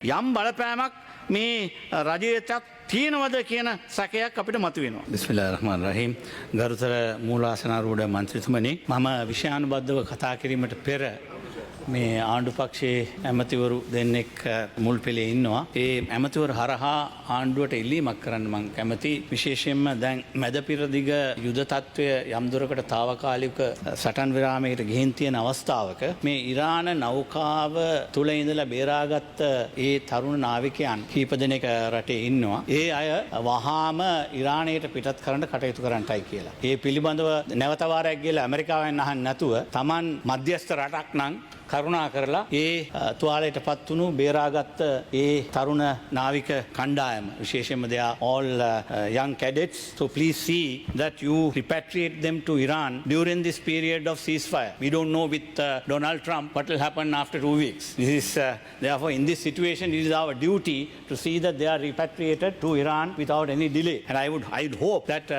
යම් බලපෑමක් මේ රජයටත් තියෙනවද කියන සැකයක් අපිට මතුවෙනවා. බිස්මිල්ලාහිර් රහ්මානිර් රහීම්. ගරුතර මූලාසනාරූඪ මන්ත්‍රීතුමනි, මම විෂයානුබද්ධව කතා කිරීමට පෙර මේ ආණ්ඩු පක්ෂයේ ඇමතිවරු දෙන්නෙක් මුල් පෙළේ ඉන්නවා. ඒ ඇමතිවරු හරහා ආණ්ඩුවට ඉල්ලීමක් කරන්න මම කැමති. විශේෂයෙන්ම දැන් මැද පිරදිග යුද තත්ත්වය යම් දුරකට తాවකාලික සටන් විරාමයකට ගිහින් තියෙන අවස්ථාවක මේ ඉරාන නෞකාව තුල ඉඳලා බේරාගත්ත ඒ තරුණ නාවිකයන් කීප දෙනෙක් රටේ ඉන්නවා. ඒ අය වහාම ඉරානයට පිටත් කරන්න කටයුතු කරන්නටයි කියලා. ඒ පිළිබඳව නැවත වාරයක් ගිහලා ඇමරිකාවෙන් අහන්න නැතුව Taman මධ්‍යස්ථ රටක් නම් කරුණා කරලා ඒ තුවාලයට පත් වුණු බේරාගත්ත ඒ තරුණ නාවික කණ්ඩායම විශේෂයෙන්ම they are all young cadets, so please see that you repatriate them to Iran during this period of ceasefire. We don't know with Donald Trump what will happen after 2 weeks. This is therefore in this situation it is our duty to see that they are repatriated to Iran without any delay. And I would hope that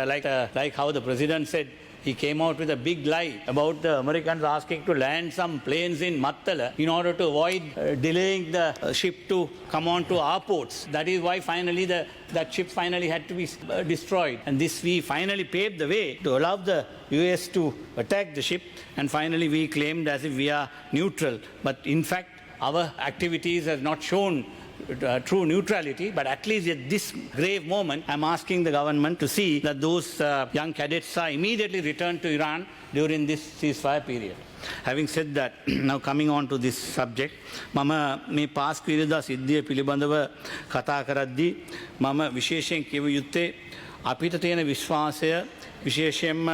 like how the president said, he came out with a big lie about the Americans asking to land some planes in Mattala in order to avoid delaying the ship to come on to our ports. That is why finally that ship finally had to be destroyed. And this we finally paved the way to allow the US to attack the ship. And finally we claimed as if we are neutral. But in fact our activities have not shown true neutrality, but at least at this grave moment, I'm asking the government to see that those young cadets are immediately returned to Iran during this ceasefire period. Having said that, now coming on to this subject, මම මේ පාස්කු ඉරිදා සිද්ධිය පිළිබඳව කතා කරද්දී මම විශේෂයෙන් කියව යුත්තේ අපිට තියෙන විශ්වාසය විශේෂයෙන්ම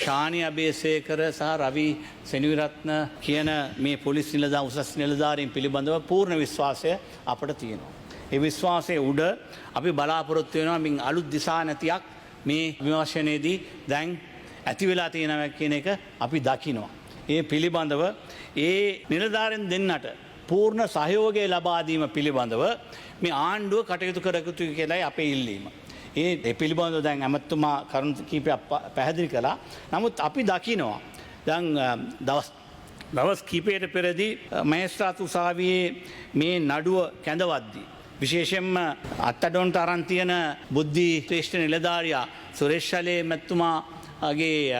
ශානි අබේසේකර සහ රවි සෙනවිරත්න කියන මේ පොලිස් නිලධාරීන් උසස් නිලධාරීන් පිළිබඳව පූර්ණ විශ්වාසය අපට තියෙනවා. ඒ විශ්වාසයේ උඩ අපි බලාපොරොත්තු වෙනවා මින් අලුත් දිසා නැතියක් මේ විමර්ශනයේදී දැන් ඇති වෙලා තියෙනවා කියන එක අපි දකිනවා. ඒ පිළිබඳව ඒ නිලධාරීන් දෙන්නට පූර්ණ සහයෝගය ලබා දීම පිළිබඳව මේ ආණ්ඩුව කටයුතු කර යුතුයි කියලායි අපේ ඉල්ලීම. ඒ පිළිබඳව දැන් ඇමතුමා කරුණු කීපයක් පැහැදිලි කළා. නමුත් අපි දකිනවා දැන් දවස් කීපයකට පෙරදී මහේස්ත්‍රාත් උසාවියේ මේ නඩුව කැඳවද්දී විශේෂයෙන්ම අත්අඩංගුවට අරන් තියෙන බුද්ධි ශ්‍රේෂ්ඨ නිලධාරියා සුරේෂ් ගේ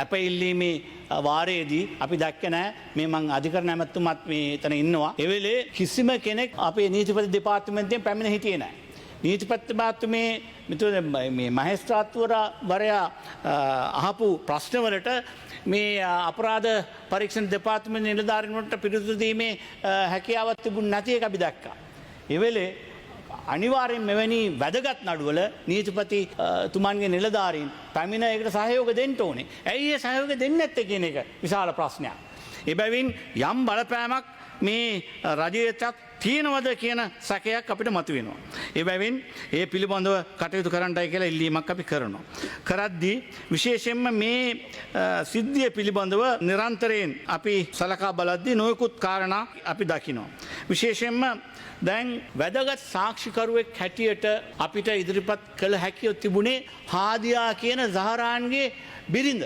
අපිල්ලීමේ වාරයේදී අපි දැක්කේ නැහැ මේ මං අධිකරණ ඇමතුමත් මේ එතන ඉන්නවා. ඒ වෙලේ කිසිම කෙනෙක් අපේ නීතිපති දෙපාර්තමේන්තුවෙන් පැමිණ හිටියේ නැහැ. නීතිපති මාත්‍තුමේ මේ මහේස්ත්‍රාත්වරයා අහපු ප්‍රශ්නවලට මේ අපරාධ පරීක්ෂණ දෙපාර්තමේන්තු නිලධාරීන්වන්ට පිළිතුරු දීමේ හැකියාවක් තිබුණ නැති එක අපි දැක්කා. ඒ වෙලේ අනිවාර්යෙන් මෙවැනි වැදගත් නඩුවල නීතිපති තුමන්ගේ නිලධාරීන් පැමිණ ඒකට සහයෝග දෙන්න ඕනේ. ඇයි ඒ සහයෝගය දෙන්නේ නැත්තේ කියන එක විශාල ප්‍රශ්නයක්. එබැවින් යම් බලපෑමක් මේ රජයටත් තියෙනවද කියන සැකයක් අපිට මතුවෙනවා. එබැවින් ඒ පිළිබඳව කටයුතු කරන්නයි කියලා ඉල්ලීමක් අපි කරනවා. කරද්දී විශේෂයෙන්ම මේ සිද්ධිය පිළිබඳව නිරන්තරයෙන් අපි සලකා බලද්දී නොයෙකුත් කාරණා අපි දකිනවා. විශේෂයෙන්ම දැන් වැදගත් සාක්ෂිකරුවෙක් හැටියට අපිට ඉදිරිපත් කළ හැකිය තිබුණේ හාදියා කියන සහරාන්ගේ බිරිඳ.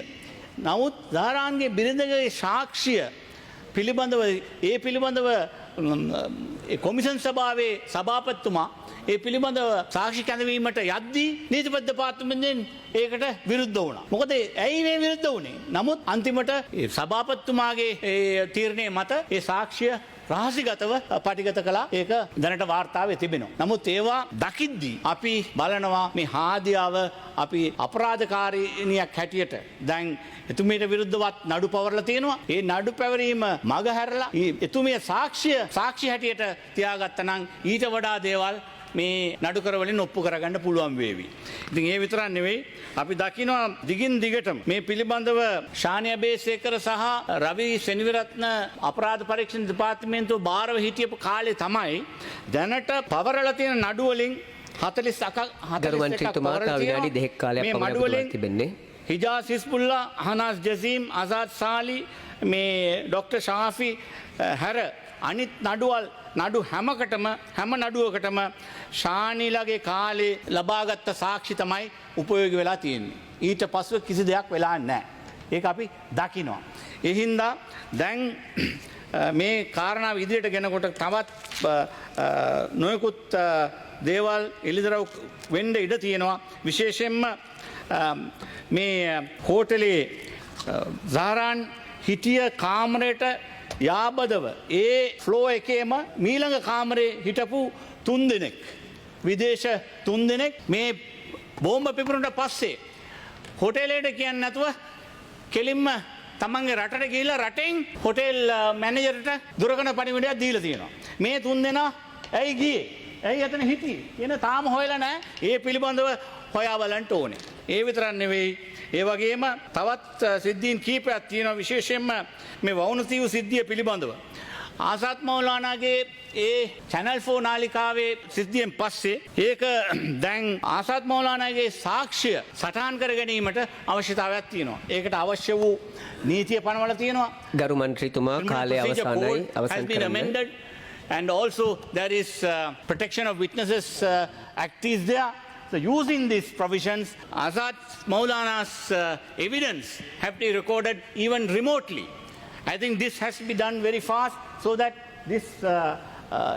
නමුත් සහරාන්ගේ බිරිඳගේ සාක්ෂිය පිළිබඳව ඒ පිළිබඳව කොමිෂන් සභාවේ සභාපතිතුමා ඒ පිළිබඳව සාක්ෂි කැඳවීමට යද්දී නීතිපති දෙපාර්තමේන්තුවෙන් ඒකට විරුද්ධ වුණා. මොකද ඇයි මේ විරුද්ධ වුණේ? නමුත් අන්තිමට ඒ සභාපතිතුමාගේ ඒ තීරණය මත ඒ සාක්ෂිය රහසිගතව පටිගත කළා. ඒක දැනට වාර්තාවේ තිබෙනවා. නමුත් ඒවා දකිද්දී අපි බලනවා මේ හාදියාව අපි අපරාධකාරිනියක් හැටියට දැන් එතුමියට විරුද්ධවත් නඩු පවරලා තියෙනවා. ඒ නඩු පැවරීම මග හැරලා එතුමිය සාක්ෂි හැටියට තියාගත්තා නම් ඊට වඩා දේවල් මේ නඩුකරවලින් ඔප්පු කරගන්න පුළුවන් වේවි. ඉතින් ඒ විතරක් නෙවෙයි අපි දකිනවා දිගින් දිගටම මේ පිළිබඳව ශානි අබේසේකර සහ රවි සෙනවිරත්න අපරාධ පරීක්ෂණ දෙපාර්තමේන්තුව බාරව හිටියපු කාලේ තමයි දැනට පවරලා තියෙන නඩු වලින් 41ක් විනාඩි 2ක කාලයක් පමණ තිබෙන්නේ. හිජාස් හිස්බුල්ලා, අහනාස් ජසීම්, අසාද් සාලි, මේ ඩොක්ටර් ශාෆි හැර අනිත් නඩු හැම නඩුවකටම ශානිලගේ කාලේ ලබාගත්ත සාක්ෂි තමයි උපයෝගී වෙලා තියෙන්නේ. ඊට පස්ව කිසි දෙයක් වෙලා නැහැ. ඒක අපි දකිනවා. ඒ හින්දා දැන් මේ කාරණාව ඉදිරියට ගෙනකොට තවත් නොයෙකුත් දේවල් එළිදරව් වෙන්න ඉඩ තියෙනවා. විශේෂයෙන්ම මේ හෝටලේ සහරාන් හිටිය කාමරයට යාබදව ඒ ෆ්ලෝ එකේම මීළඟ කාමරේ හිටපු 3 දෙනෙක් විදේශ 3 දෙනෙක් මේ බෝම්බ පිපුරුණට පස්සේ හොටෙලයට කියන්නේ නැතුව කෙලින්ම තමන්ගේ රටට ගිහිල්ලා රටෙන් හොටෙල් මැනේජර්ට දුරකථන පණිවිඩයක් දීලා තියෙනවා. මේ 3 දෙනා ඇයි ගියේ? ඇයි එතන හිටියේ? කියන තාම හොයලා නැහැ. ඒ පිළිබඳව හොයා බලන්න ඕනේ. ඒ විතරක් නෙවෙයි. ඒ වගේම තවත් සිද්ධීන් කීපයක් තියෙනවා විශේෂයෙන්ම මේ වවුනතීව සිද්ධිය පිළිබඳව. ආසත් මෞලානාගේ ඒ චැනල් 4 නාලිකාවේ සිද්ධියෙන් පස්සේ ඒක දැන් ආසත් මෞලානාගේ සාක්ෂිය සටහන් කර ගැනීමට අවශ්‍යතාවයක් තියෙනවා. ඒකට අවශ්‍ය වූ නීතිය පනවලා තියෙනවා. ගරු මන්ත්‍රීතුමා කාලය අවසానයි අවසන් කරන්න. And also there is protection of witnesses act is there. So using these provisions, Azad Maulana's evidence have to be recorded even remotely. I think this has to be done very fast so that this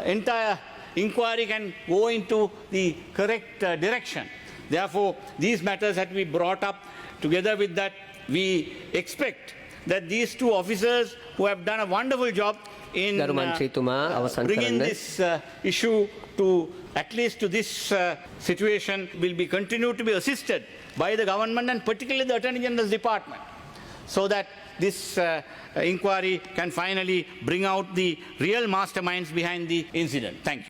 entire inquiry can go into the correct direction. Therefore, these matters have to be brought up. Together with that, we expect that these two officers who have done a wonderful job in bringing this issue to at least to this situation will be continued to be assisted by the government and particularly the Attorney General's Department so that this inquiry can finally bring out the real masterminds behind the incident. Thank you.